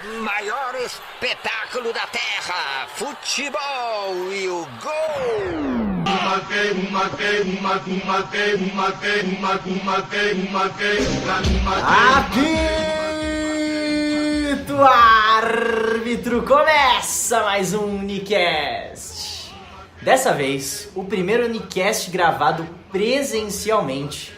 Maior espetáculo da Terra, futebol e o gol. Apito árbitro, começa mais um Unicast. Dessa vez, o primeiro Unicast gravado presencialmente,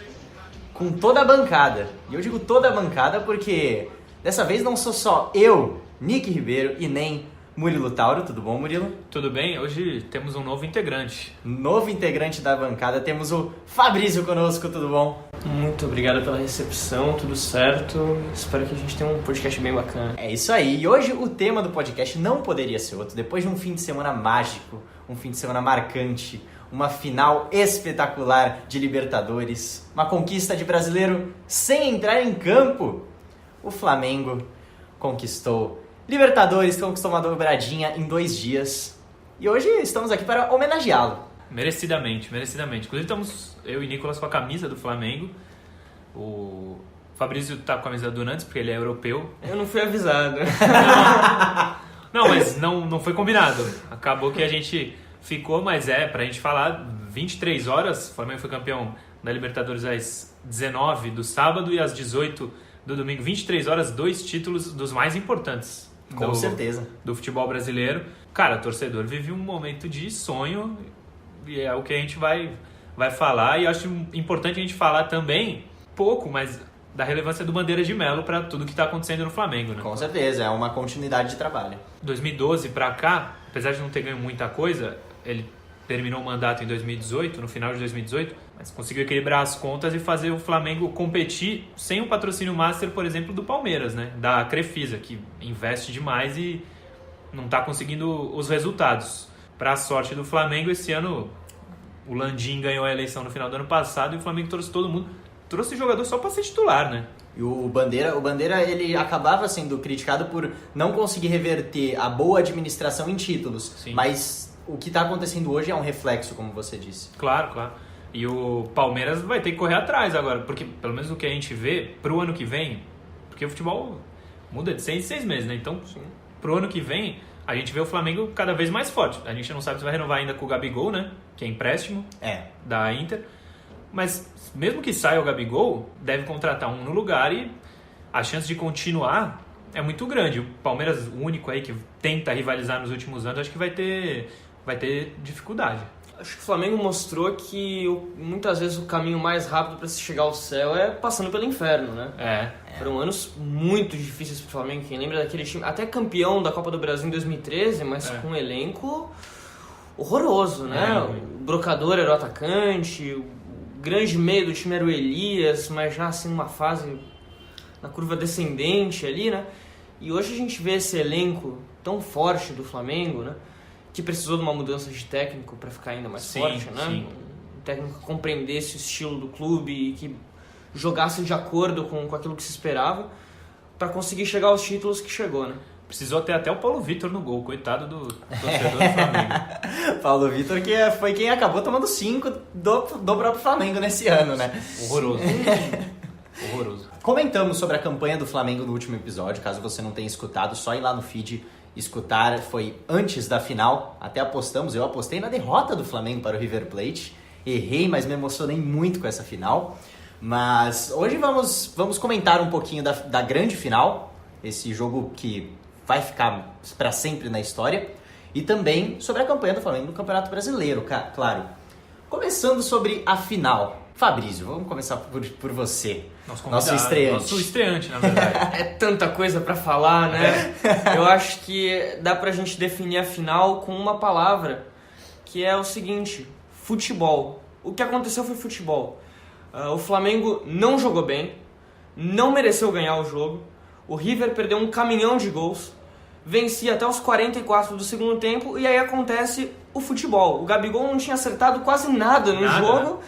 com toda a bancada. E eu digo toda a bancada porque dessa vez não sou só eu, Nick Ribeiro, e nem Murilo Tauro. Tudo bom, Murilo? Tudo bem, hoje temos um novo integrante. Novo integrante da bancada, temos o Fabrício conosco, tudo bom? Muito obrigado pela recepção, tudo certo. Espero que a gente tenha um podcast bem bacana. É isso aí, e hoje o tema do podcast não poderia ser outro. Depois de um fim de semana mágico, um fim de semana marcante, uma final espetacular de Libertadores, uma conquista de brasileiro sem entrar em campo, o Flamengo conquistou Libertadores, conquistou uma dobradinha em 2 dias. E hoje estamos aqui para homenageá-lo. Merecidamente. Inclusive estamos, eu e Nicolas, com a camisa do Flamengo. O Fabrício tá com a camisa do Nantes, porque ele é europeu. Eu não fui avisado. Não, mas não foi combinado. Acabou que a gente ficou, mas pra gente falar, 23 horas, o Flamengo foi campeão da Libertadores às 19 do sábado e às 18 do domingo. 23 horas, 2 títulos dos mais importantes. Com certeza. Do futebol brasileiro. Cara, o torcedor vive um momento de sonho e é o que a gente vai falar. E eu acho importante a gente falar também pouco, mas da relevância do Bandeira de Melo para tudo que está acontecendo no Flamengo, né? Com certeza, é uma continuidade de trabalho. 2012 para cá, apesar de não ter ganho muita coisa, ele terminou o mandato em 2018, no final de 2018, mas conseguiu equilibrar as contas e fazer o Flamengo competir sem o patrocínio master, por exemplo, do Palmeiras, né? Da Crefisa, que investe demais e não está conseguindo os resultados. Para a sorte do Flamengo, esse ano o Landim ganhou a eleição no final do ano passado e o Flamengo trouxe todo mundo, trouxe jogador só para ser titular, né? E o Bandeira, ele acabava sendo criticado por não conseguir reverter a boa administração em títulos. Sim. Mas o que está acontecendo hoje é um reflexo, como você disse. Claro. E o Palmeiras vai ter que correr atrás agora, porque pelo menos o que a gente vê pro ano que vem, porque o futebol muda de 6 em 6 meses, né? Então, pro ano que vem, a gente vê o Flamengo cada vez mais forte. A gente não sabe se vai renovar ainda com o Gabigol, né? Que é empréstimo da Inter. Mas mesmo que saia o Gabigol, deve contratar um no lugar e a chance de continuar é muito grande. O Palmeiras, o único aí que tenta rivalizar nos últimos anos, acho que vai ter dificuldade. Acho que o Flamengo mostrou que muitas vezes o caminho mais rápido para se chegar ao céu é passando pelo inferno, né? Foram anos muito difíceis pro Flamengo. Quem lembra daquele time, até campeão da Copa do Brasil em 2013, mas com um elenco horroroso, né? O Brocador era o atacante, o grande meio do time era o Elias, mas já assim numa fase na curva descendente ali, né? E hoje a gente vê esse elenco tão forte do Flamengo, né? Que precisou de uma mudança de técnico para ficar ainda mais forte, né? Sim. Um técnico que compreendesse o estilo do clube e que jogasse de acordo com aquilo que se esperava para conseguir chegar aos títulos que chegou, né? Precisou ter até o Paulo Vitor no gol, coitado do torcedor do Flamengo. Paulo Vitor, que foi quem acabou tomando 5 do próprio Flamengo nesse ano, né? Horroroso. Comentamos sobre a campanha do Flamengo no último episódio. Caso você não tenha escutado, só ir lá no feed escutar. Foi antes da final, até eu apostei na derrota do Flamengo para o River Plate. Errei, mas me emocionei muito com essa final. Mas hoje vamos comentar um pouquinho da grande final, esse jogo que vai ficar para sempre na história, e também sobre a campanha do Flamengo no Campeonato Brasileiro, claro. Começando sobre a final. Fabrício, vamos começar por você. Nosso estreante. Nosso estreante, na verdade. É tanta coisa pra falar, né? Eu acho que dá pra gente definir a final com uma palavra, que é o seguinte: futebol. O que aconteceu foi futebol. O Flamengo não jogou bem, não mereceu ganhar o jogo. O River perdeu um caminhão de gols, vencia até os 44 do segundo tempo, e aí acontece o futebol. O Gabigol não tinha acertado quase nada no jogo,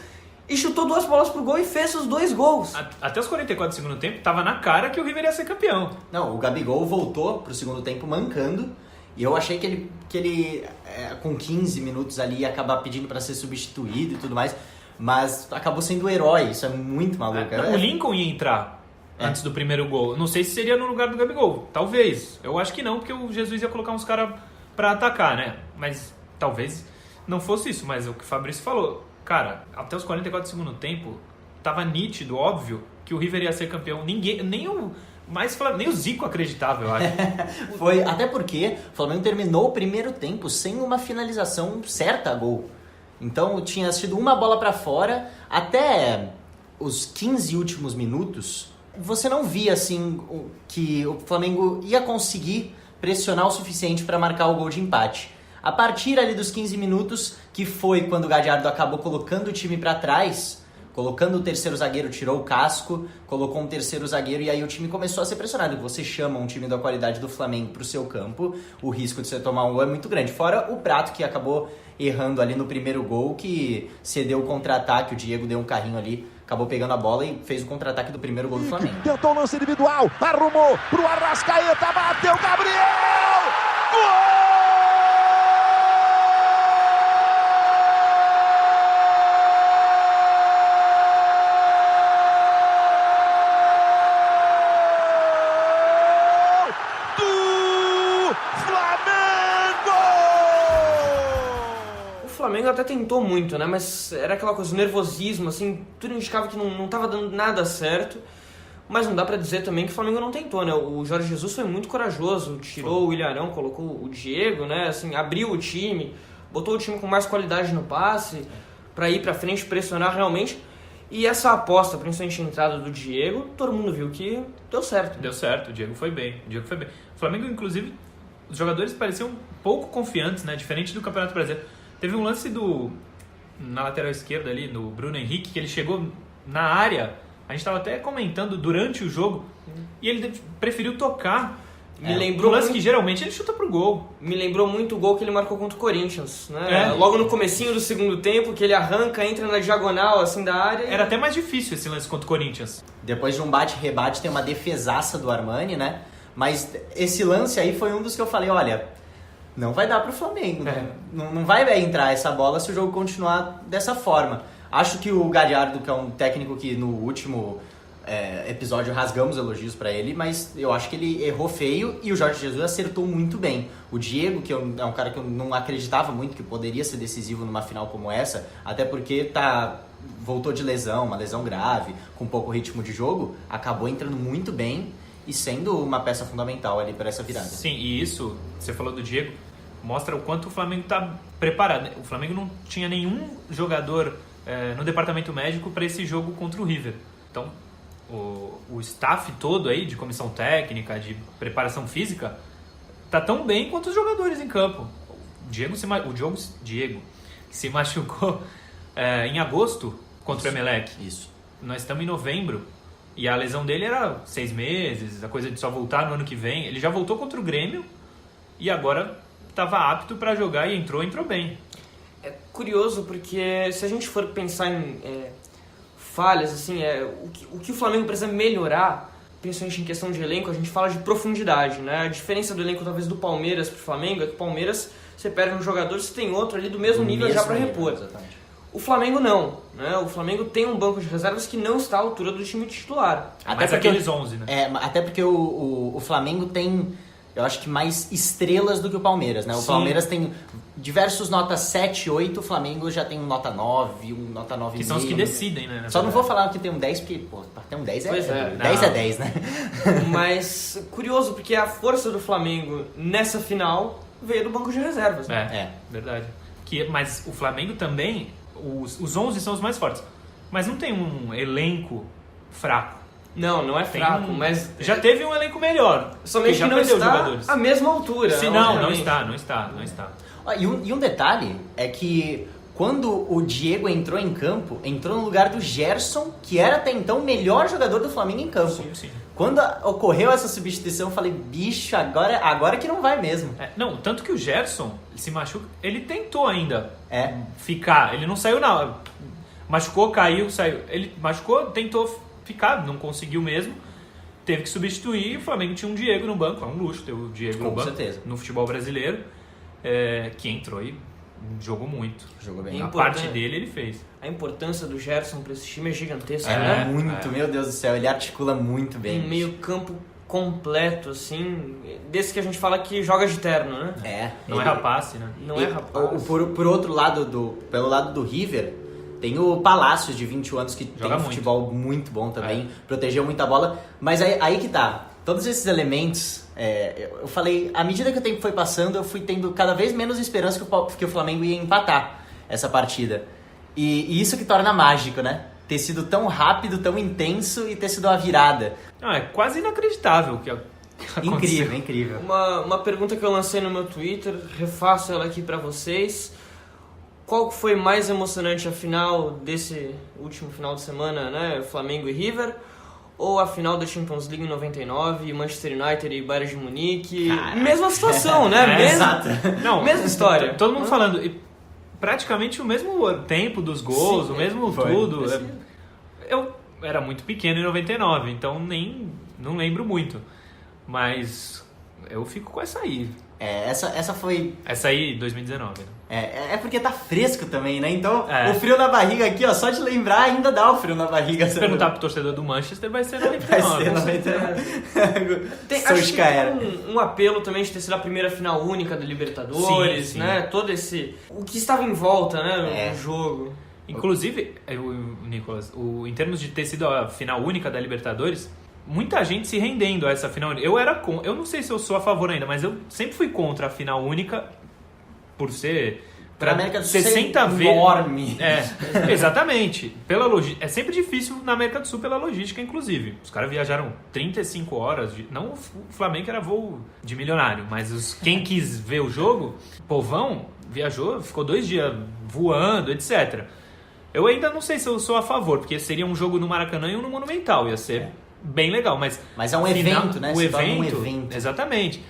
e chutou 2 bolas pro gol e fez os 2 gols. Até os 44 do segundo tempo, tava na cara que o River ia ser campeão. Não, o Gabigol voltou pro segundo tempo mancando, e eu achei que ele com 15 minutos ali ia acabar pedindo para ser substituído e tudo mais, mas acabou sendo o herói. Isso é muito maluco. O Lincoln ia entrar antes do primeiro gol. Não sei se seria no lugar do Gabigol. Talvez. Eu acho que não, porque o Jesus ia colocar uns caras pra atacar, né? Mas talvez não fosse isso. Mas o que o Fabrício falou, cara, até os 44 do segundo tempo, tava nítido, óbvio, que o River ia ser campeão. Ninguém, nem o Zico acreditava, eu acho. Foi, até porque o Flamengo terminou o primeiro tempo sem uma finalização certa a gol. Então tinha sido uma bola pra fora, até os 15 últimos minutos, você não via assim que o Flamengo ia conseguir pressionar o suficiente para marcar o gol de empate. A partir ali dos 15 minutos, que foi quando o Gadiardo acabou colocando o time para trás, colocando o terceiro zagueiro, tirou o casco, colocou um terceiro zagueiro e aí o time começou a ser pressionado. Você chama um time da qualidade do Flamengo pro seu campo, o risco de você tomar um gol é muito grande. Fora o Prato, que acabou errando ali no primeiro gol, que cedeu o contra-ataque, o Diego deu um carrinho ali, acabou pegando a bola e fez o contra-ataque do primeiro gol do Flamengo. Tentou o lance individual, arrumou pro Arrascaeta, bateu Gabriel! Gol! O Flamengo até tentou muito, né? Mas era aquela coisa, o nervosismo, assim, tudo indicava que não tava dando nada certo. Mas não dá pra dizer também que o Flamengo não tentou, né? O Jorge Jesus foi muito corajoso, tirou o Ilharão, colocou o Diego, né? Assim, abriu o time, botou o time com mais qualidade no passe, pra ir pra frente, pressionar realmente. E essa aposta, principalmente a entrada do Diego, todo mundo viu que deu certo. Deu certo, o Diego foi bem. O Flamengo, inclusive, os jogadores pareciam pouco confiantes, né? Diferente do Campeonato Brasileiro. Teve um lance na lateral esquerda ali, do Bruno Henrique, que ele chegou na área, a gente estava até comentando durante o jogo, e ele preferiu tocar. Me lembrou um lance muito, que geralmente ele chuta pro gol. Me lembrou muito o gol que ele marcou contra o Corinthians, né? Logo no comecinho do segundo tempo, que ele arranca, entra na diagonal assim da área. Era até mais difícil esse lance contra o Corinthians. Depois de um bate-rebate tem uma defesaça do Armani, né? Mas esse lance aí foi um dos que eu falei, olha, não vai dar pro Flamengo, não vai entrar essa bola se o jogo continuar dessa forma. Acho que o Gadiardo, que é um técnico que no último episódio rasgamos elogios pra ele, mas eu acho que ele errou feio e o Jorge Jesus acertou muito bem. O Diego, que é um cara que eu não acreditava muito que poderia ser decisivo numa final como essa, até porque voltou de lesão, uma lesão grave, com pouco ritmo de jogo, acabou entrando muito bem e sendo uma peça fundamental ali para essa virada. Sim, e isso, você falou do Diego, mostra o quanto o Flamengo está preparado. O Flamengo não tinha nenhum jogador no departamento médico para esse jogo contra o River. Então, o staff todo aí, de comissão técnica, de preparação física, tá tão bem quanto os jogadores em campo. O Diego se machucou em agosto contra o Emelec. Isso. Nós estamos em novembro. E a lesão dele era 6 meses, a coisa de só voltar no ano que vem. Ele já voltou contra o Grêmio e agora estava apto para jogar e entrou bem. É curioso porque se a gente for pensar em falhas, assim, o que o Flamengo precisa melhorar, principalmente em questão de elenco, a gente fala de profundidade, né? A diferença do elenco talvez do Palmeiras pro Flamengo é que o Palmeiras, você perde um jogador, você tem outro ali do mesmo nível já para repor. Exatamente. O Flamengo não, né? O Flamengo tem um banco de reservas que não está à altura do time titular. Até porque aqueles 11, né? Até porque o Flamengo tem, eu acho que mais estrelas do que o Palmeiras, né? O Sim. Palmeiras tem diversos notas 7, 8, o Flamengo já tem um nota 9, um nota 9,5. Que são os que decidem, né? Só não vou falar que tem um 10, porque, pô, ter um 10 Pois 10 é 10, né? Mas curioso, porque a força do Flamengo nessa final veio do banco de reservas. Né? Verdade. Mas o Flamengo também, os 11 são os mais fortes. Mas não tem um elenco fraco. Não é fraco, mas... Já teve um elenco melhor. Somente já que não perdeu está jogadores. à mesma altura. Sim, não está. E um detalhe é que quando o Diego entrou em campo, entrou no lugar do Gerson, que era até então o melhor jogador do Flamengo em campo. Sim. Quando ocorreu essa substituição, eu falei, bicho, agora que não vai mesmo. Não, tanto que o Gerson se machuca, ele tentou ainda ficar, ele não saiu não. Machucou, caiu, saiu. Ele machucou, tentou ficar, não conseguiu mesmo. Teve que substituir, o Flamengo tinha um Diego no banco, é um luxo ter o Diego no banco, certeza. no futebol brasileiro, que entrou e jogou muito. Jogou bem. A parte dele ele fez. A importância do Gerson para esse time é gigantesca, É né? muito, meu Deus do céu, ele articula muito bem. Um meio campo completo, assim, desse que a gente fala que joga de terno, né? Não é rapace, né? Não é rapaz. Por outro lado, pelo lado do River, tem o Palácios de 21 anos que Joga tem um futebol muito bom também, protegeu muita bola, mas aí que tá, todos esses elementos, eu falei, à medida que o tempo foi passando, eu fui tendo cada vez menos esperança que o Flamengo ia empatar essa partida. E isso que torna mágico, né? Ter sido tão rápido, tão intenso e ter sido uma virada. Não, é quase inacreditável o que aconteceu. Incrível. Uma pergunta que eu lancei no meu Twitter, refaço ela aqui pra vocês. Qual foi mais emocionante, a final desse último final de semana, né? Flamengo e River? Ou a final da Champions League em 99, Manchester United e Bayern de Munique? Cara. Mesma situação, né? Exato. Não, mesma história. Todo mundo falando, praticamente o mesmo tempo dos gols, Sim, o mesmo foi. tudo. Eu era muito pequeno em 99, então não lembro muito. Mas eu fico com essa aí. Essa foi... Essa aí, 2019. Né? É porque tá fresco também, né? Então, É. o frio na barriga aqui, ó, só de lembrar ainda dá o frio na barriga. Se perguntar pro torcedor do Manchester, vai ser 99. Vai ser 99. Acho que tem um apelo também de ter sido a primeira final única da Libertadores, Sim, sim. né? Todo esse... O que estava em volta, né? É. No jogo. Inclusive, Nicolas, em termos de ter sido a final única da Libertadores, muita gente se rendendo a essa final única. Eu não sei se eu sou a favor ainda, mas eu sempre fui contra a final única por ser... Pra América do Sul 60 vezes enorme. Exatamente. É sempre difícil na América do Sul pela logística, inclusive. Os caras viajaram 35 horas. Não o Flamengo era voo de milionário, mas quem quis ver o jogo, povão, viajou, ficou 2 dias voando, etc. Eu ainda não sei se eu sou a favor, porque seria um jogo no Maracanã e um no Monumental. Ia ser bem legal, mas é um evento, né? O Se torna evento, um evento. Exatamente.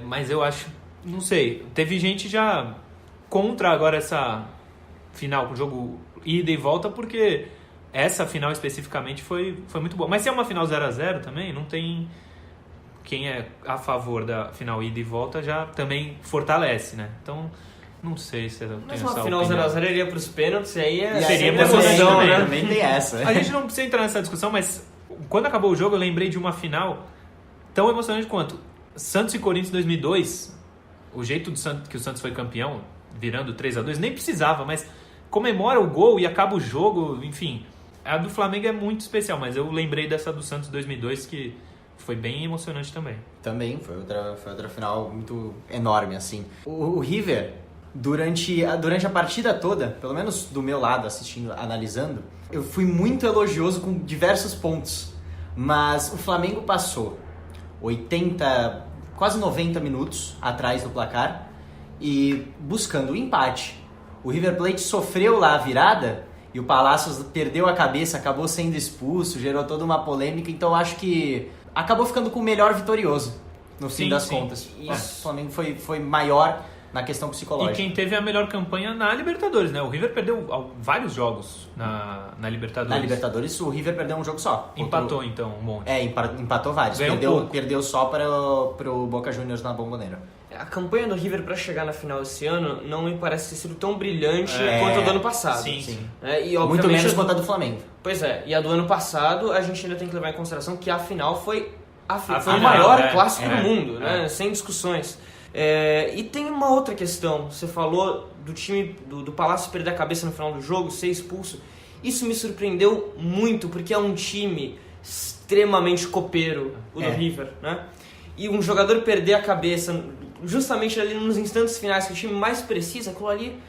Mas eu acho, não sei, teve gente já contra agora essa final, com o jogo ida e volta, porque essa final especificamente foi muito boa. Mas se é uma final 0x0 também, não tem... Quem é a favor da final ida e volta já também fortalece, né? Então, não sei se eu tenho Mas essa uma final opinião. 0x0 iria pros pênaltis, e aí Seria sempre emoção, emoção, né? Também tem essa. A gente não precisa entrar nessa discussão, mas quando acabou o jogo eu lembrei de uma final tão emocionante quanto Santos e Corinthians 2002. O jeito que o Santos foi campeão, virando 3x2, nem precisava, mas comemora o gol e acaba o jogo, enfim. A do Flamengo é muito especial, mas eu lembrei dessa do Santos 2002 que foi bem emocionante também. Também, foi outra final muito enorme, assim. O River, durante a partida toda, pelo menos do meu lado, assistindo, analisando, eu fui muito elogioso com diversos pontos. Mas o Flamengo passou 80, quase 90 minutos atrás do placar e buscando o empate. O River Plate sofreu lá a virada e o Palácios perdeu a cabeça, acabou sendo expulso, gerou toda uma polêmica, então eu acho que acabou ficando com o melhor vitorioso, no fim das contas. O Flamengo foi maior na questão psicológica. E quem teve a melhor campanha na Libertadores, né? O River perdeu vários jogos na Libertadores. Na Libertadores, o River perdeu um jogo só. Empatou, então, um monte. Empatou vários. Perdeu só pro Boca Juniors na Bombonera. A campanha do River para chegar na final esse ano não me parece ter sido tão brilhante quanto a do ano passado. Sim. E, obviamente, muito menos quanto a do Flamengo. Pois é, e a do ano passado a gente ainda tem que levar em consideração que a final foi o final, maior clássico do é, mundo, né? Sem discussões. E tem uma outra questão, você falou do time do Palácio perder a cabeça no final do jogo, ser expulso. Isso me surpreendeu muito, porque é um time extremamente copeiro, o do River, né? E um jogador perder a cabeça justamente ali nos instantes finais que o time mais precisa, aquilo ali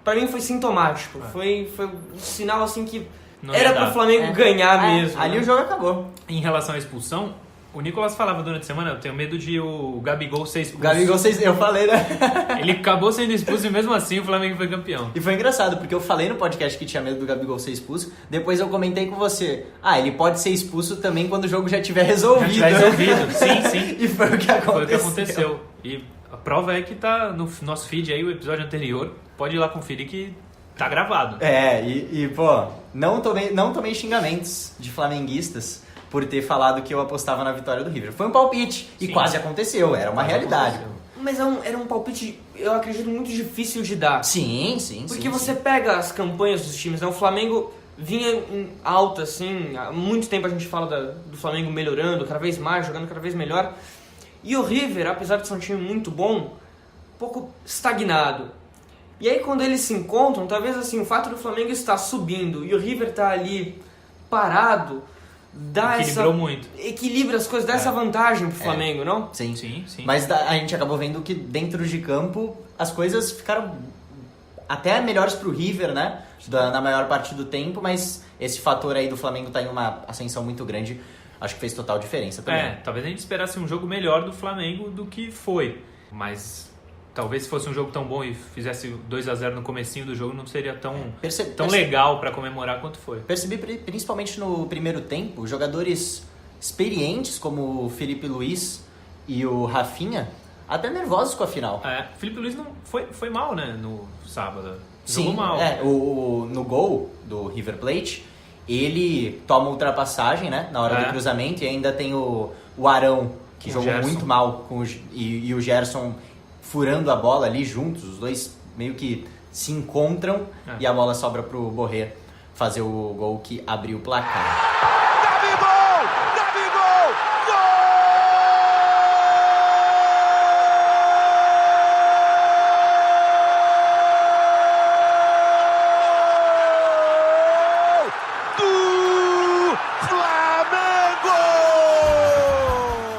pra mim foi sintomático. Foi um sinal assim que Não era ia pro dar. Flamengo ganhar mesmo. Ali o jogo acabou. Em relação à expulsão, o Nicolas falava durante a semana, eu tenho medo de o Gabigol ser expulso. Gabigol, eu falei, né? Ele acabou sendo expulso e mesmo assim o Flamengo foi campeão. E foi engraçado, porque eu falei no podcast que tinha medo do Gabigol ser expulso, depois eu comentei com você, ele pode ser expulso também quando o jogo já tiver resolvido. Já tiver resolvido, sim. E foi o que aconteceu. Foi o que aconteceu. E a prova é que tá no nosso feed aí, o episódio anterior, pode ir lá conferir que tá gravado. Pô, não tomei xingamentos de flamenguistas por ter falado que eu apostava na vitória do River. Foi um palpite e quase aconteceu, era uma realidade. Mas era um palpite, eu acredito, muito difícil de dar. Sim. Porque você pega as campanhas dos times, né? O Flamengo vinha em alta, assim, há muito tempo a gente fala do Flamengo melhorando, cada vez mais, jogando cada vez melhor. E o River, apesar de ser um time muito bom, um pouco estagnado. E aí quando eles se encontram, talvez assim, o fato do Flamengo estar subindo e o River estar ali parado, equilibra as coisas, dá essa vantagem pro Flamengo, não? Sim. Mas a gente acabou vendo que dentro de campo as coisas ficaram até melhores pro River, né? Na maior parte do tempo, mas esse fator aí do Flamengo tá em uma ascensão muito grande, acho que fez total diferença também. Talvez a gente esperasse um jogo melhor do Flamengo do que foi, mas talvez se fosse um jogo tão bom e fizesse 2-0 no comecinho do jogo, não seria tão legal para comemorar quanto foi. Percebi principalmente no primeiro tempo, jogadores experientes como o Felipe Luiz e o Rafinha, até nervosos com a final. O Felipe Luiz não foi mal, né, no sábado. Sim, jogou mal. No gol do River Plate, ele toma ultrapassagem, né, na hora do cruzamento, e ainda tem o Arão, que jogou Gerson muito mal, e o Gerson furando a bola ali juntos, os dois meio que se encontram e a bola sobra pro Borré fazer o gol que abriu o placar.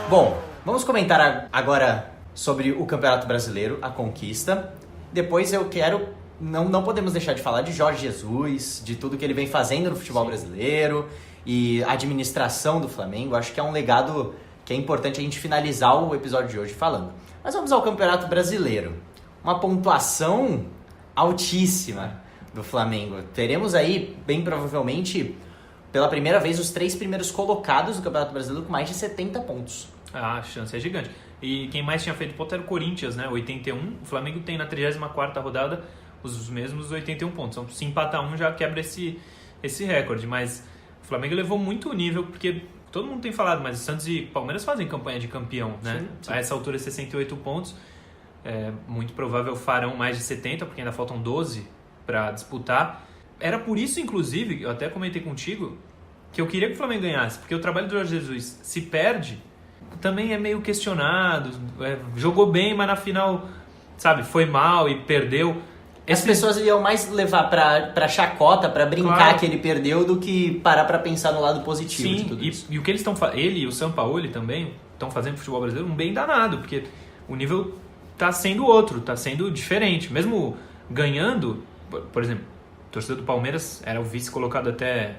Bom, vamos comentar agora sobre o Campeonato Brasileiro, a conquista. Depois eu quero... Não podemos deixar de falar de Jorge Jesus, de tudo que ele vem fazendo no futebol brasileiro e a administração do Flamengo. Acho que é um legado que é importante a gente finalizar o episódio de hoje falando. Mas vamos ao Campeonato Brasileiro. Uma pontuação altíssima do Flamengo. Teremos aí, bem provavelmente, pela primeira vez, os 3 primeiros colocados do Campeonato Brasileiro com mais de 70 pontos. A chance é gigante. E quem mais tinha feito ponto era o Corinthians, né? 81. O Flamengo tem na 34ª rodada os mesmos 81 pontos. Então, se empatar um, já quebra esse recorde. Mas o Flamengo levou muito o nível, porque todo mundo tem falado, mas o Santos e Palmeiras fazem campanha de campeão, né? Sim. A essa altura, 68 pontos. É muito provável farão mais de 70, porque ainda faltam 12 para disputar. Era por isso, inclusive, eu até comentei contigo, que eu queria que o Flamengo ganhasse, porque o trabalho do Jorge Jesus se perde, também é meio questionado, jogou bem, mas na final, sabe, foi mal e perdeu. As pessoas iam mais levar pra chacota, pra brincar que ele perdeu, do que parar pra pensar no lado positivo de tudo isso. E o que eles estão fazendo, ele e o Sampaoli também, estão fazendo pro futebol brasileiro um bem danado, porque o nível tá sendo outro, tá sendo diferente. Mesmo ganhando, por exemplo, o torcedor do Palmeiras era o vice colocado até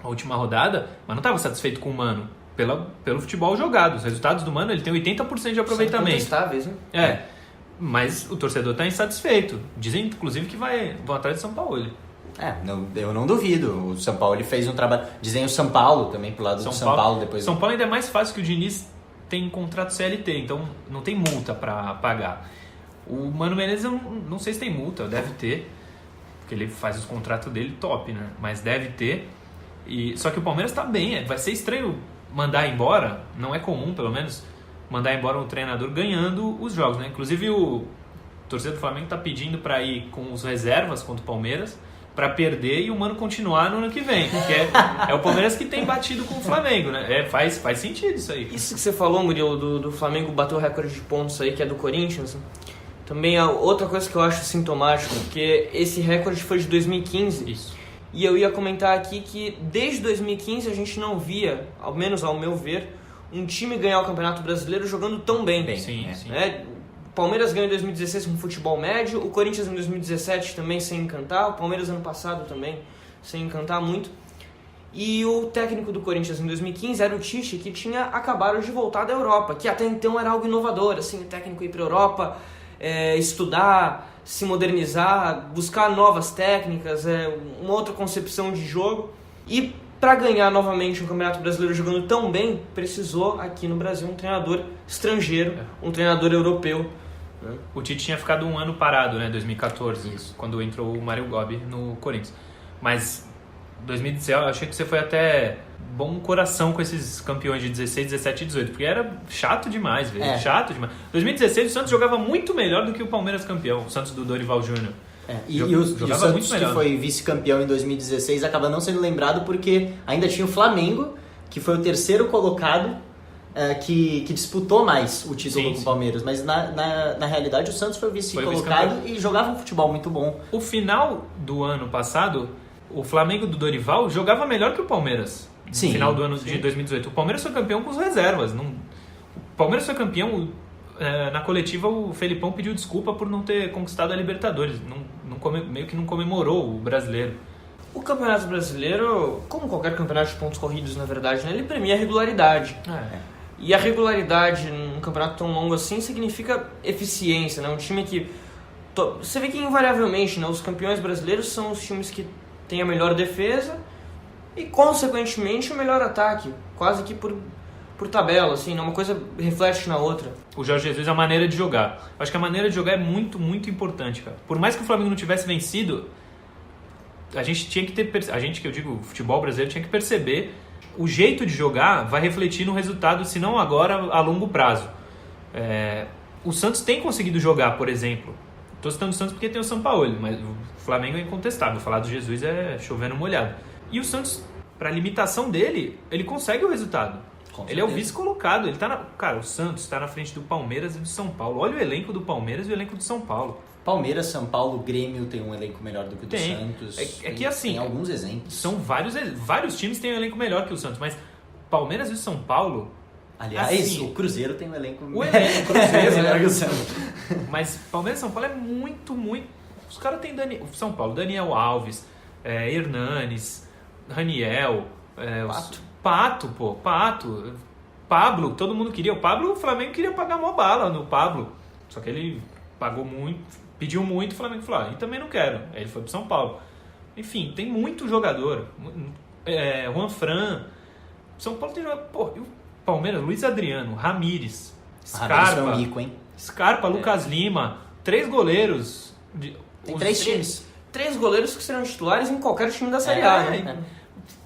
a última rodada, mas não estava satisfeito com o Mano. Pelo futebol jogado. Os resultados do Mano, ele tem 80% de aproveitamento. São incontestáveis, né? Mas o torcedor está insatisfeito. Dizem, inclusive, que vão atrás de São Paulo. Eu não duvido. O São Paulo fez um trabalho... Dizem o São Paulo também, pro lado do São Paulo. Depois São Paulo ainda é mais fácil, que o Diniz tem contrato CLT, então não tem multa para pagar. O Mano Menezes, eu não sei se tem multa, deve ter, porque ele faz os contratos dele top, né? Mas deve ter. Só que o Palmeiras tá bem, vai ser estranho mandar embora, não é comum, pelo menos, mandar embora um treinador ganhando os jogos, né? Inclusive o torcedor do Flamengo tá pedindo para ir com os reservas contra o Palmeiras, para perder e o Mano continuar no ano que vem, porque é o Palmeiras que tem batido com o Flamengo, né? Faz sentido isso aí. Isso que você falou, Murilo, do Flamengo bater o recorde de pontos aí, que é do Corinthians, também é outra coisa que eu acho sintomática, porque esse recorde foi de 2015. Isso. E eu ia comentar aqui que desde 2015 a gente não via, ao menos ao meu ver, um time ganhar o Campeonato Brasileiro jogando tão bem. Sim. O Palmeiras ganhou em 2016 com futebol médio, o Corinthians em 2017 também sem encantar, o Palmeiras ano passado também sem encantar muito. E o técnico do Corinthians em 2015 era o Tite, que tinha acabado de voltar da Europa, que até então era algo inovador, assim, o técnico ir para a Europa, estudar, se modernizar, buscar novas técnicas, uma outra concepção de jogo. E para ganhar novamente um Campeonato Brasileiro jogando tão bem, precisou aqui no Brasil um treinador estrangeiro, um treinador europeu. O Tite tinha ficado um ano parado, né, 2014, quando entrou o Mário Gobi no Corinthians. Mas 2016, eu achei que você foi até bom coração com esses campeões de 16, 17 e 18, porque era chato demais, velho. Chato demais. 2016 o Santos jogava muito melhor do que o Palmeiras campeão, o Santos do Dorival Júnior. E o Santos, que foi vice-campeão em 2016, acaba não sendo lembrado porque ainda tinha o Flamengo, que foi o terceiro colocado, que disputou mais o título com o Palmeiras. Mas na realidade o Santos foi o vice-colocado e jogava um futebol muito bom. O final do ano passado, o Flamengo do Dorival jogava melhor que o Palmeiras. No final do ano de 2018. O Palmeiras foi campeão com as reservas. O Palmeiras foi campeão... na coletiva o Felipão pediu desculpa por não ter conquistado a Libertadores, meio que não comemorou o brasileiro. O Campeonato Brasileiro, como qualquer campeonato de pontos corridos, na verdade, né, ele premia a regularidade. E a regularidade num campeonato tão longo assim significa eficiência, né? Um time que... Você vê que invariavelmente, né, os campeões brasileiros são os times que têm a melhor defesa e, consequentemente, o melhor ataque, quase que por tabela, assim, né? Uma coisa reflete na outra. O Jorge Jesus, a maneira de jogar. Acho que a maneira de jogar é muito, muito importante, cara. Por mais que o Flamengo não tivesse vencido, a gente tinha que ter... A gente, que eu digo, o futebol brasileiro, tinha que perceber o jeito de jogar vai refletir no resultado, se não agora, a longo prazo. O Santos tem conseguido jogar, por exemplo. Estou citando o Santos porque tem o Sampaoli, mas o Flamengo é incontestável. Falar do Jesus é chovendo molhado. E o Santos, para a limitação dele, ele consegue o resultado. Ele é o vice-colocado. Ele cara, o Santos está na frente do Palmeiras e do São Paulo. Olha o elenco do Palmeiras e o elenco do São Paulo. Palmeiras, São Paulo, Grêmio tem um elenco melhor do que o do Santos. Que assim, tem alguns exemplos. São vários times têm um elenco melhor que o Santos, mas Palmeiras e o São Paulo... Aliás, assim, o Cruzeiro tem um elenco Cruzeiro melhor que o Santos. Mas Palmeiras e São Paulo é muito, muito... Os caras têm São Paulo, Daniel Alves, Hernanes, Raniel... Pato. Pablo, todo mundo queria. O Flamengo queria pagar uma bala no Pablo. Só que ele pagou muito, pediu muito, o Flamengo falou, e também não quero. Aí ele foi pro São Paulo. Enfim, tem muito jogador. Juan Fran. São Paulo tem jogador. E o Palmeiras, Luiz Adriano, Ramírez, Scarpa. Scarpa, Lucas Lima. 3 goleiros. Tem 3 times. 3 goleiros que serão titulares em qualquer time da Série A, né?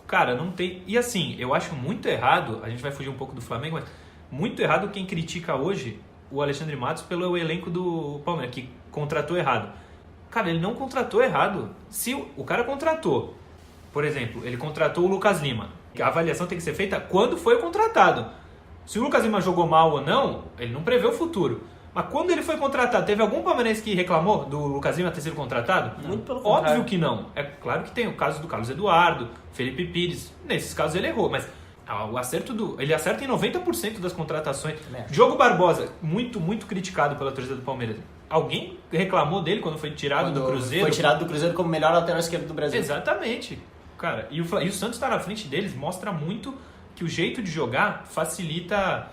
Cara, não tem... E assim, eu acho muito errado, a gente vai fugir um pouco do Flamengo, mas muito errado quem critica hoje o Alexandre Matos pelo elenco do Palmeiras, que contratou errado. Cara, ele não contratou errado. Se o cara contratou, por exemplo, ele contratou o Lucas Lima, a avaliação tem que ser feita quando foi contratado. Se o Lucas Lima jogou mal ou não, ele não prevê o futuro. Mas quando ele foi contratado, teve algum palmeirense que reclamou do Lucas Lima ter sido contratado? Muito pelo contrário. Óbvio que não. É claro que tem o caso do Carlos Eduardo, Felipe Pires. Nesses casos ele errou, mas ele acerta em 90% das contratações. Diogo Barbosa, muito, muito criticado pela torcida do Palmeiras. Alguém reclamou dele quando foi tirado do Cruzeiro? Foi tirado do Cruzeiro como melhor lateral esquerdo do Brasil. Exatamente. Cara, e o Santos estar na frente deles mostra muito que o jeito de jogar facilita...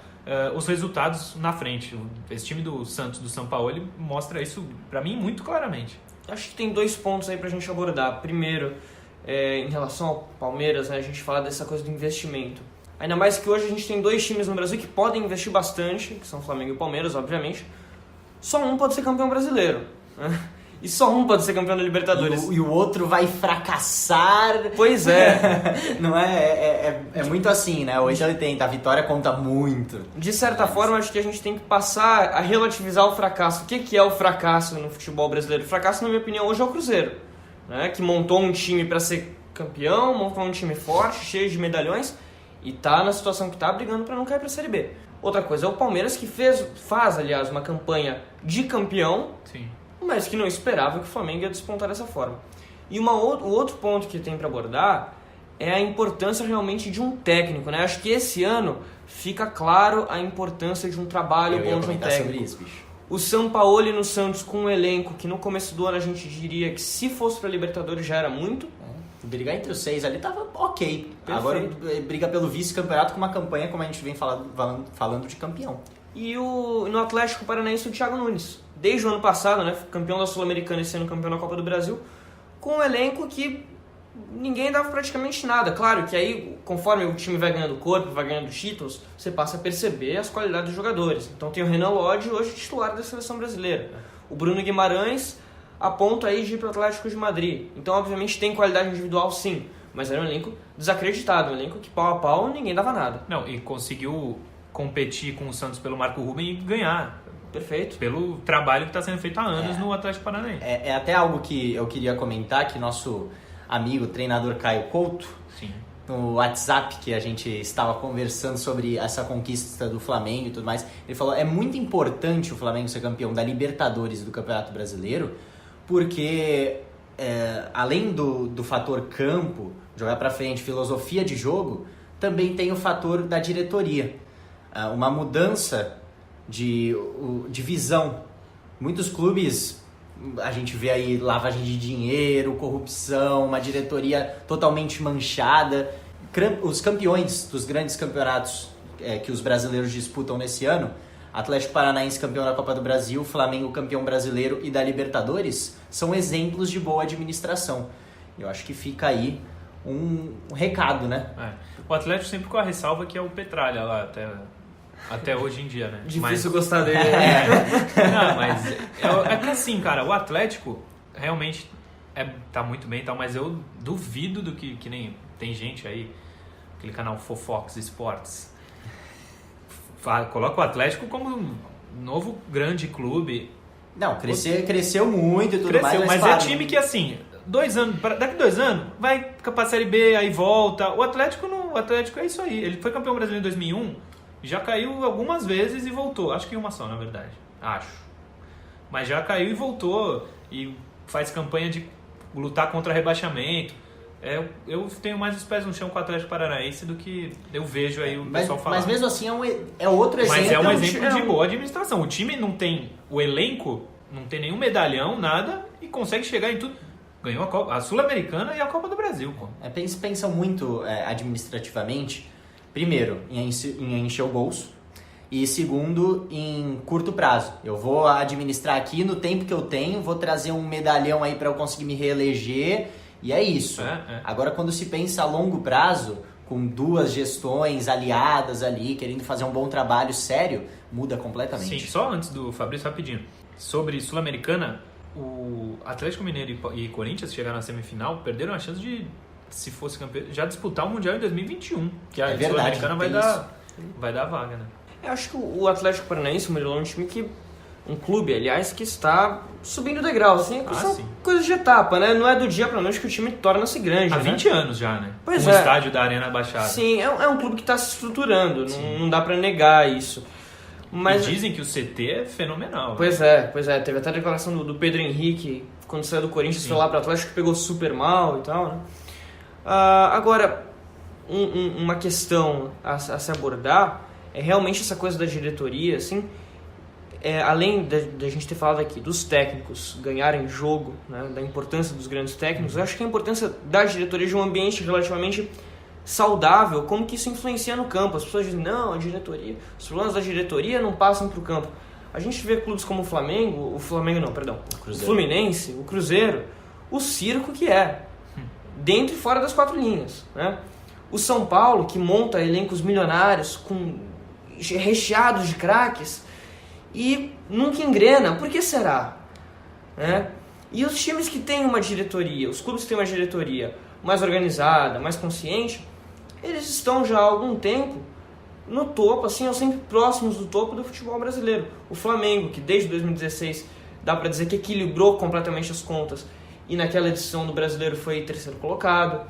os resultados na frente. Esse time do Santos, do São Paulo, ele mostra isso pra mim muito claramente. Acho que tem 2 pontos aí pra gente abordar. Primeiro, em relação ao Palmeiras, né, a gente fala dessa coisa do investimento. Ainda mais que hoje a gente tem 2 times no Brasil que podem investir bastante, que são o Flamengo e o Palmeiras, obviamente. Só um pode ser campeão brasileiro, né? E só um pode ser campeão da Libertadores. E o outro vai fracassar. Pois é. Não é muito assim, né? 880, a vitória conta muito. De certa forma, acho que a gente tem que passar a relativizar o fracasso. O que é o fracasso no futebol brasileiro? O fracasso, na minha opinião, hoje é o Cruzeiro, né? Que montou um time para ser campeão, montou um time forte, cheio de medalhões, e tá na situação que tá, brigando para não cair para a Série B. Outra coisa é o Palmeiras, que faz, aliás, uma campanha de campeão. Sim. Mas que não esperava que o Flamengo ia despontar dessa forma. E o outro ponto que tem para abordar é a importância realmente de um técnico, né? Acho que esse ano fica claro a importância de um trabalho bom de um técnico. Sobre isso, bicho. O Sampaoli no Santos com um elenco que no começo do ano a gente diria que se fosse para Libertadores já era muito. Brigar entre os 6 ali tava ok. Perfeito. Agora briga pelo vice-campeonato com uma campanha como a gente vem falando de campeão. E no Atlético Paranaense o Thiago Nunes. Desde o ano passado, né, campeão da Sul-Americana e sendo campeão da Copa do Brasil, com um elenco que ninguém dava praticamente nada. Claro que aí, conforme o time vai ganhando corpo, vai ganhando títulos, você passa a perceber as qualidades dos jogadores. Então tem o Renan Lodge, hoje titular da seleção brasileira. O Bruno Guimarães, a ponto aí de ir para o Atlético de Madrid. Então, obviamente, tem qualidade individual sim, Mas era um elenco desacreditado, um elenco que pau a pau ninguém dava nada. Não, e conseguiu competir com o Santos pelo Marco Ruben e ganhar. Perfeito. Pelo trabalho que está sendo feito há anos no Atlético Paranaense. É até algo que eu queria comentar, que nosso amigo, treinador Caio Couto, Sim. no WhatsApp que a gente estava conversando sobre essa conquista do Flamengo e tudo mais, ele falou, é muito importante o Flamengo ser campeão da Libertadores e do Campeonato Brasileiro, porque além do fator campo, jogar pra frente, filosofia de jogo, também tem o fator da diretoria. Uma mudança de visão. Muitos clubes, a gente vê aí lavagem de dinheiro, corrupção, uma diretoria totalmente manchada. Os campeões dos grandes campeonatos que os brasileiros disputam nesse ano, Atlético Paranaense campeão da Copa do Brasil, Flamengo campeão brasileiro e da Libertadores, são exemplos de boa administração. Eu acho que fica aí um recado, né? O Atlético sempre com a ressalva que é o Petralha lá, até hoje em dia, né? Difícil gostar dele. Não, mas é que assim, cara, o Atlético realmente tá muito bem e tal, mas eu duvido do que nem tem gente aí, aquele canal Fofox Sports, coloca o Atlético como um novo grande clube. Não, cresceu muito e tudo mais. Mas claro, é time que assim, daqui 2 anos vai pra Série B, aí volta. O Atlético é isso aí. Ele foi campeão brasileiro em 2001, já caiu algumas vezes e voltou. Acho que uma só, na verdade. Acho. Mas já caiu e voltou e faz campanha de lutar contra rebaixamento. Eu tenho mais os pés no chão com o Atlético Paranaense do que eu vejo aí o pessoal falar. Mas mesmo assim é outro exemplo. Mas é um exemplo de boa administração. O time não tem o elenco, não tem nenhum medalhão, nada, e consegue chegar em tudo. Ganhou a Sul-Americana e a Copa do Brasil, pô. Pensam muito administrativamente, primeiro, em encher o bolso, e segundo, em curto prazo. Eu vou administrar aqui no tempo que eu tenho, vou trazer um medalhão aí para eu conseguir me reeleger, e é isso. Agora, quando se pensa a longo prazo, com 2 gestões aliadas ali, querendo fazer um bom trabalho sério, muda completamente. Sim, só antes do Fabrício, rapidinho. Sobre Sul-Americana, o Atlético Mineiro e Corinthians chegaram na semifinal, perderam a chance de, se fosse campeão, já disputar o Mundial em 2021. Que a Sul-Americana vai dar vaga, né? Eu acho que o Atlético Paranaense, o Murilo, é um time um clube, aliás, que está subindo degraus, assim, são coisas de etapa, né? Não é do dia pra noite que o time torna-se grande, Há 20 anos já, né? Pois o estádio da Arena Baixada. Sim, é um clube que está se estruturando, não dá pra negar isso. Mas e dizem que o CT é fenomenal. Pois é. Teve até a declaração do Pedro Henrique, quando saiu do Corinthians, foi lá pro Atlético, que pegou super mal e tal, né? Agora, uma questão a se abordar é realmente essa coisa da diretoria, assim, além da gente ter falado aqui dos técnicos ganharem jogo, né, da importância dos grandes técnicos, eu acho que a importância da diretoria de um ambiente relativamente saudável, como que isso influencia no campo. As pessoas dizem, não, os problemas da diretoria não passam para o campo. A gente vê clubes como o Fluminense, o Cruzeiro, o circo que é, dentro e fora das 4 linhas, né? O São Paulo, que monta elencos milionários, recheados de craques, e nunca engrena. Por que será? E os times que têm uma diretoria, os clubes que têm uma diretoria mais organizada, mais consciente, eles estão já há algum tempo no topo, assim, ou sempre próximos do topo do futebol brasileiro. O Flamengo, que desde 2016 dá para dizer que equilibrou completamente as contas, e naquela edição do Brasileiro foi 3º colocado.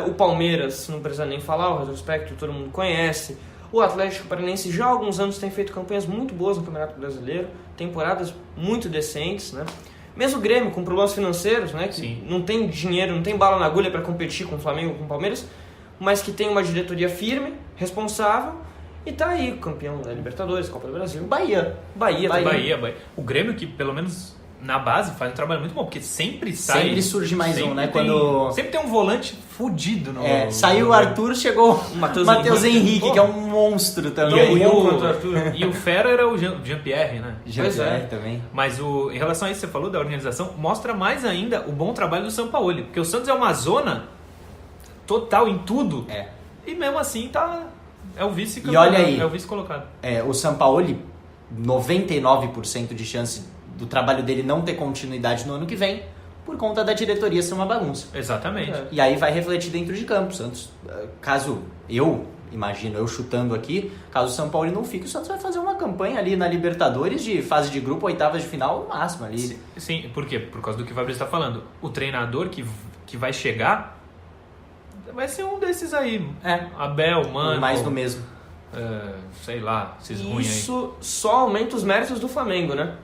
O Palmeiras, não precisa nem falar, o retrospecto todo mundo conhece. O Atlético Paranaense já há alguns anos tem feito campanhas muito boas no Campeonato Brasileiro, temporadas muito decentes, né? Mesmo o Grêmio, com problemas financeiros, né, que não tem dinheiro, não tem bala na agulha para competir com o Flamengo, com o Palmeiras, mas que tem uma diretoria firme, responsável, e tá aí, campeão da Libertadores, Copa do Brasil. Bahia. O Grêmio, que pelo menos na base faz um trabalho muito bom, porque sempre Sempre surge mais um, né? Sempre tem um volante fudido no... Saiu o Arthur, chegou o Matheus Henrique, que é um monstro também. E o fera era o Jean-Pierre, né? Jean-Pierre também. Mas em relação a isso que você falou da organização, mostra mais ainda o bom trabalho do Sampaoli, porque o Santos é uma zona total em tudo, e mesmo assim é o vice-campeão, e olha aí, é o vice-colocado. O Sampaoli, 99% de chance do trabalho dele não ter continuidade no ano que vem, por conta da diretoria ser uma bagunça. Exatamente. E aí vai refletir dentro de campo. Santos, caso eu chutando aqui, caso o São Paulo não fique, o Santos vai fazer uma campanha ali na Libertadores de fase de grupo, oitavas de final, no máximo ali. Sim, por quê? Por causa do que o Fabrício está falando. O treinador que vai chegar vai ser um desses aí. Abel, Mano. Mais do mesmo. Sei lá, esses ruins aí. Isso só aumenta os méritos do Flamengo, né?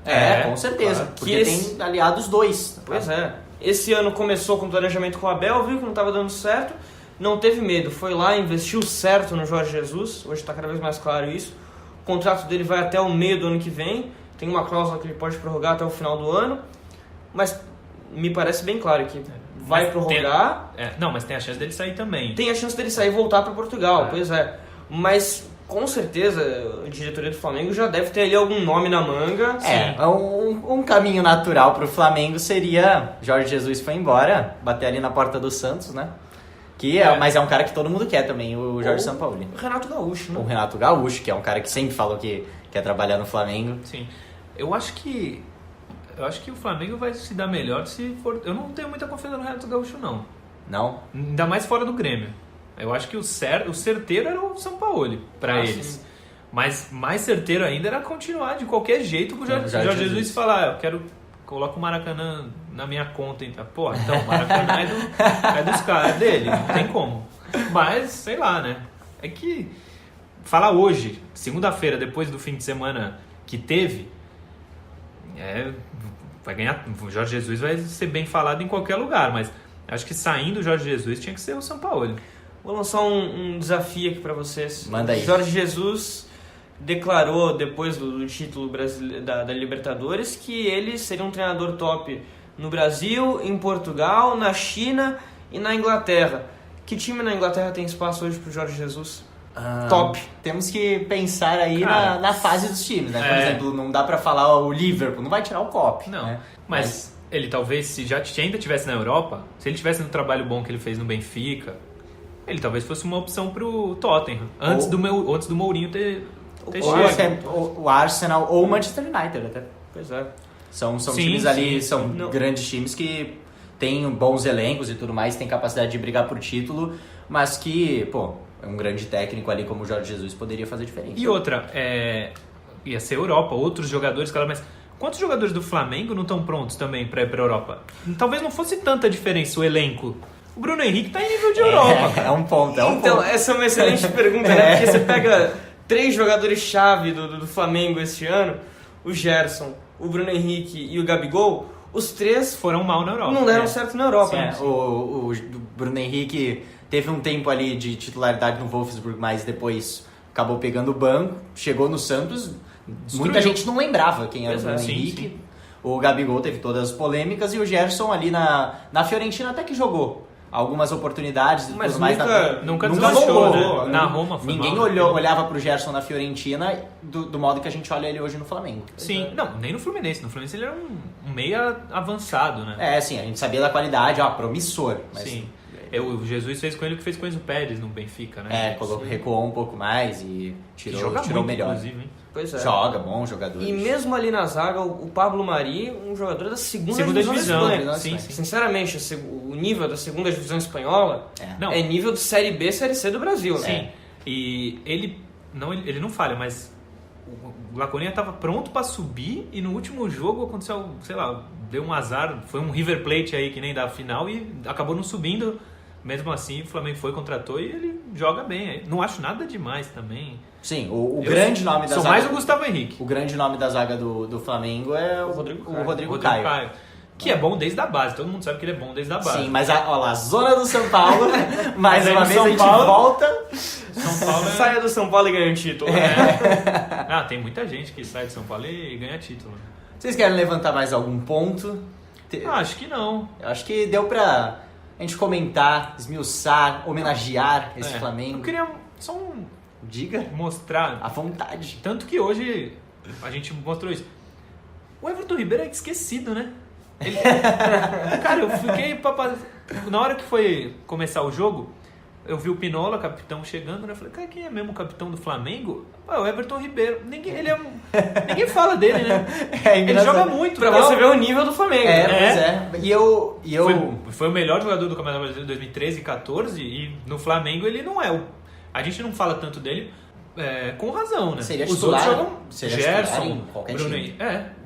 Com certeza. Claro. Porque tem aliados dois. Pois é. Esse ano começou com planejamento com o Abel, viu que não estava dando certo, não teve medo, foi lá, investiu certo no Jorge Jesus, hoje está cada vez mais claro isso. O contrato dele vai até o meio do ano que vem, tem uma cláusula que ele pode prorrogar até o final do ano, mas me parece bem claro que vai prorrogar. Não, mas tem a chance dele sair também. Tem a chance dele sair e voltar para Portugal, pois é. Mas com certeza a diretoria do Flamengo já deve ter ali algum nome na manga. Um caminho natural para o Flamengo seria Jorge Jesus foi embora, bater ali na porta do Santos, né? Mas é um cara que todo mundo quer também, o Jorge Sampaoli. O Renato Gaúcho, né? O Renato Gaúcho, que é um cara que sempre falou que quer trabalhar no Flamengo. Sim. Eu acho que o Flamengo vai se dar melhor se for... Eu não tenho muita confiança no Renato Gaúcho, não. Não? Ainda mais fora do Grêmio. Eu acho que o certeiro era o Sampaoli para eles. Sim. Mas mais certeiro ainda era continuar de qualquer jeito com o Jorge Jesus falar, eu quero... Coloca o Maracanã na minha conta. Então, o Maracanã é dos caras, é dele, não tem como. Mas, sei lá, né? É que falar hoje, segunda-feira, depois do fim de semana que teve, vai ganhar. O Jorge Jesus vai ser bem falado em qualquer lugar, mas acho que saindo o Jorge Jesus tinha que ser o Sampaoli. Vou lançar um desafio aqui pra vocês. Manda aí. Jorge Jesus declarou, depois do título da Libertadores, que ele seria um treinador top no Brasil, em Portugal, na China e na Inglaterra. Que time na Inglaterra tem espaço hoje pro Jorge Jesus? Top. Temos que pensar aí na fase dos times, né? Por exemplo, não dá pra falar o Liverpool, não vai tirar o Klopp. Não, né? mas ele talvez, se ainda estivesse na Europa, se ele tivesse no trabalho bom que ele fez no Benfica, ele talvez fosse uma opção pro Tottenham, antes do Mourinho ter o Arsenal ou o Manchester United até. Pois é. São times ali, são grandes times que têm bons elencos e tudo mais, têm capacidade de brigar por título, mas que, um grande técnico ali como o Jorge Jesus poderia fazer diferença. E outra, ia ser Europa, outros jogadores, mas quantos jogadores do Flamengo não estão prontos também para ir para a Europa? Talvez não fosse tanta diferença o elenco. O Bruno Henrique está em nível de Europa. É um ponto, Então, essa é uma excelente pergunta, né? Porque você pega 3 jogadores-chave do Flamengo este ano, o Gerson, o Bruno Henrique e o Gabigol, os 3 foram mal na Europa. Não deram certo na Europa. Sim, o Bruno Henrique teve um tempo ali de titularidade no Wolfsburg, mas depois acabou pegando o banco, chegou no Santos, muita gente não lembrava quem era o Bruno Henrique. Sim. O Gabigol teve todas as polêmicas e o Gerson ali na Fiorentina até que jogou algumas oportunidades, mas nunca deslanchou, né? Na Roma foi ninguém olhava pro Gerson na Fiorentina do modo que a gente olha ele hoje no Flamengo. Sim, não, nem no Fluminense. No Fluminense ele era um meia avançado, né? Sim, a gente sabia da qualidade, promissor. Mas sim. O Jesus fez com ele o que fez com o Enzo Pérez no Benfica, né? Recuou um pouco mais e tirou muito, melhor. Inclusive, hein? Pois é. Joga, bom jogador. E mesmo ali na zaga, o Pablo Mari, um jogador da segunda divisão. Sim. Sinceramente, o nível da segunda divisão espanhola é nível de Série B, Série C do Brasil. Sim. Né? E ele não falha, mas o Laconia estava pronto para subir e no último jogo aconteceu, sei lá, deu um azar, foi um River Plate aí que nem da final e acabou não subindo. Mesmo assim, o Flamengo contratou e ele joga bem. Não acho nada demais também. Sim, o grande nome da zaga... Sou mais o Gustavo Henrique. O grande nome da zaga do Flamengo é o Rodrigo Caio. Que é bom desde a base. Todo mundo sabe que ele é bom desde a base. Sim, mas a zona do São Paulo, mais uma vez a gente volta... São Paulo saia do São Paulo e ganha o título. Tem muita gente que sai de São Paulo e ganha título. Vocês querem levantar mais algum ponto? Acho que não. Eu acho que deu pra a gente comentar, esmiuçar, homenagear esse Flamengo. Eu queria só mostrar à vontade. Tanto que hoje a gente mostrou isso. O Everton Ribeiro é esquecido, né? Cara, eu fiquei... Na hora que foi começar o jogo, eu vi o Pinola, capitão, chegando, né? Eu falei, cara, quem é mesmo o capitão do Flamengo? Ah, o Everton Ribeiro. Ninguém fala dele, né? Ele joga muito. Pra você ver o nível do Flamengo. Pois é. E eu... Foi o melhor jogador do Campeonato Brasileiro de 2013 e 2014 e no Flamengo ele não é. A gente não fala tanto dele com razão, né? Seria Os titular, outros jogam seria Gerson, titular em qualquer Bruno time.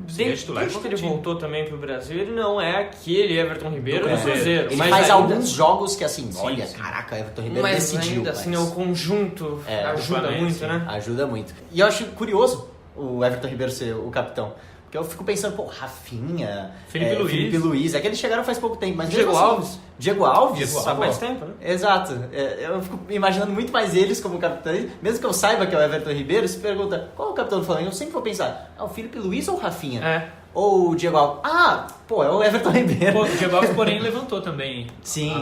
seria titular em Desde que qualquer ele time. voltou também pro Brasil, ele não é aquele Everton Ribeiro do Cruzeiro. Cruzeiro. Ele mas faz ainda- alguns jogos que assim, Sim, olha, sim. caraca, Everton Ribeiro Mas decidiu. ainda assim, o conjunto ajuda Flamengo, muito, sim. né? Ajuda muito. E eu acho curioso o Everton Ribeiro ser o capitão. Porque eu fico pensando, pô, Rafinha, Felipe Luiz, é que eles chegaram faz pouco tempo, mas Diego mesmo assim, Alves. Diego Alves, Há mais tempo, né? Exato. Eu fico imaginando muito mais eles como capitães. Mesmo que eu saiba que é o Everton Ribeiro, se pergunta qual é o capitão do Flamengo, eu sempre vou pensar, o Felipe Luiz ou o Rafinha? Ou o Diego Alves? É o Everton Ribeiro. Pô, o Diego Alves, porém, levantou também. Sim.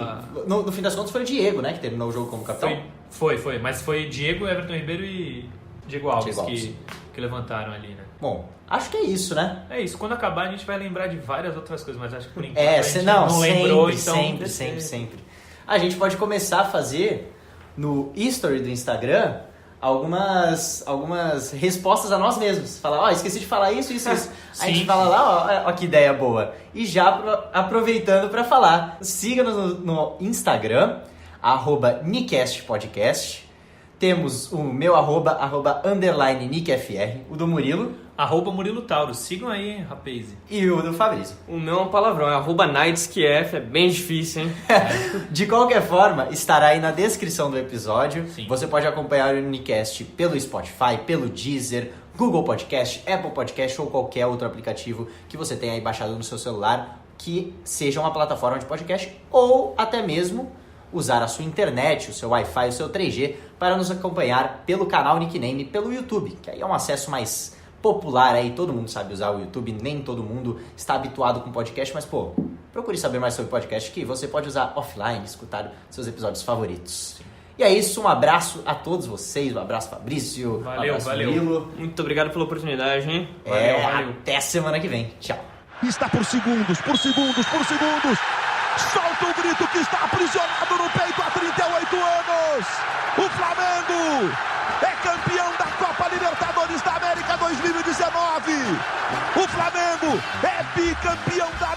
No fim das contas foi o Diego, né, que terminou o jogo como capitão. Foi. Mas foi Diego, Everton Ribeiro e Diego Alves, Diego Alves. Que levantaram ali, né? Bom, acho que é isso, né? É isso. Quando acabar, a gente vai lembrar de várias outras coisas, mas acho que por enquanto a gente não não lembrou, sempre, então... sempre. A gente pode começar a fazer no history do Instagram algumas respostas a nós mesmos. Falar, esqueci de falar isso. A gente fala lá, ó, que ideia boa. E já aproveitando para falar, siga-nos no Instagram, @NicastPodcast. Temos o meu @_ NickFR, o do Murilo. Murilo Tauro. Sigam aí, rapaz. E o do Fabrício. O meu é um palavrão, é @NightsQF, é bem difícil, hein? De qualquer forma, estará aí na descrição do episódio. Sim. Você pode acompanhar o Unicast pelo Spotify, pelo Deezer, Google Podcast, Apple Podcast ou qualquer outro aplicativo que você tenha aí baixado no seu celular que seja uma plataforma de podcast ou até mesmo usar a sua internet, o seu Wi-Fi, o seu 3G para nos acompanhar pelo canal Nickname, pelo YouTube, que aí é um acesso mais popular aí, todo mundo sabe usar o YouTube, nem todo mundo está habituado com podcast, mas pô, procure saber mais sobre podcast que você pode usar offline, escutar seus episódios favoritos. E é isso, um abraço a todos vocês, um abraço Fabrício, um abraço Murilo. Muito obrigado pela oportunidade, hein? Valeu. Até semana que vem, tchau. Está por segundos. Solta o grito que está aprisionado no peito há 38 anos. O Flamengo é campeão da Copa Libertadores da América 2019. O Flamengo é bicampeão da